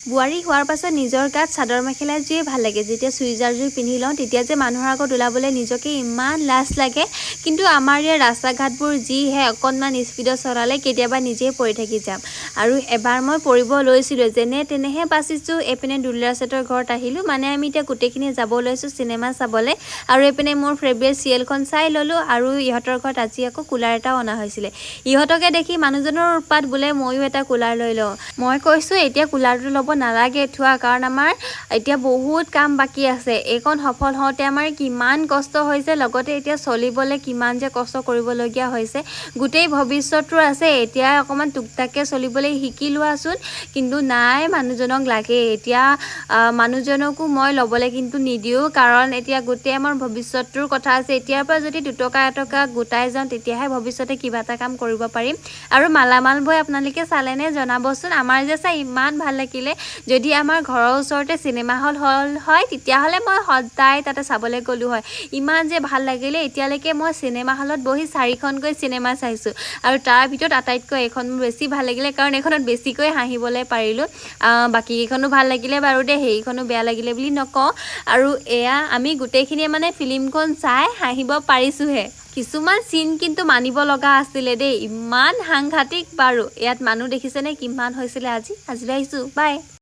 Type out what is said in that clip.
বুঢ়ী হোৱাৰ পাছত নিজৰ গাত চাদৰ মেখেলা জুয়ে ভাল লাগে যেতিয়া চুইজাৰযোৰ পিন্ধি লওঁ তেতিয়া যে মানুহৰ আগত ওলাবলৈ নিজকে ইমান লাজ লাগে কিন্তু আমাৰ ইয়াৰ ৰাস্তা ঘাটবোৰ যিহে অকণমান স্পীডত চলালে কেতিয়াবা নিজেই পৰি থাকি যাম আৰু এবাৰ মই পৰিব লৈছিলোঁ যেনে তেনেহে বাচিছোঁ এইপিনে দুলীয়াছেটৰ ঘৰত আহিলোঁ মানে আমি এতিয়া গোটেইখিনি যাব লৈছোঁ চিনেমা চাবলৈ আৰু এইপিনে মোৰ ফেভৰেট চিৰিয়েলখন চাই ল'লোঁ আৰু ইহঁতৰ ঘৰত আজি আকৌ কুলাৰ এটাও অনা হৈছিলে ইহঁতকে দেখি মানুহজনৰ উৎপাত বোলে ময়ো এটা কুলাৰ লৈ লওঁ মই কৈছোঁ এতিয়া কুলাৰটো ল'ব নালাগে থোৱা কাৰণ আমাৰ এতিয়া বহুত কাম বাকি আছে এইখন সফল হওঁতে আমাৰ কিমান কষ্ট হৈছে লগতে এতিয়া চলিবলৈ কিমান যে কষ্ট কৰিবলগীয়া হৈছে গোটেই ভৱিষ্যতটো আছে এতিয়া অকমান টুকটাককে চলিবলৈ শিকি লোৱাচোন কিন্তু নাই মানুহজনক লাগে এতিয়া মানুহজনকো মই ল'বলৈ কিন্তু নিদিওঁ কাৰণ এতিয়া গোটেই আমাৰ ভৱিষ্যতটোৰ কথা আছে এতিয়াৰ পৰা যদি দুটকা এটকা গোটাই যাওঁ তেতিয়াহে ভৱিষ্যতে কিবা এটা কাম কৰিব পাৰিম আৰু মালামাল বৈ আপোনালোকে চালেনে জনাবচোন আমাৰ যে চাই ইমান ভাল লাগিলে যদি আমাৰ ঘৰৰ ওচৰতে চিনেমা হল হয় তেতিয়াহ'লে মই সদায় তাতে চাবলৈ গ'লো হয় ইমান যে ভাল লাগিলে এতিয়ালৈকে মই চিনেমা হলত বহি 4খনকৈ চিনেমা চাইছোঁ আৰু তাৰ ভিতৰত আটাইতকৈ এইখন বেছি ভাল লাগিলে কাৰণ এইখনত বেছিকৈ হাঁহিবলৈ পাৰিলোঁ বাকী কেইখনো ভাল লাগিলে বাৰু দে সেইখনো বেয়া লাগিলে বুলি নকওঁ আৰু এয়া আমি গোটেইখিনিয়ে মানে ফিল্মখন চাই হাঁহিব পাৰিছোঁহে কিছুমান চিন কিন্তু মানিব লগা আছিলে দেই ইমান সাংঘাতিক বাৰু ইয়াত মানুহ দেখিছেনে কিমান হৈছিলে আজিলৈ আহিছোঁ বাই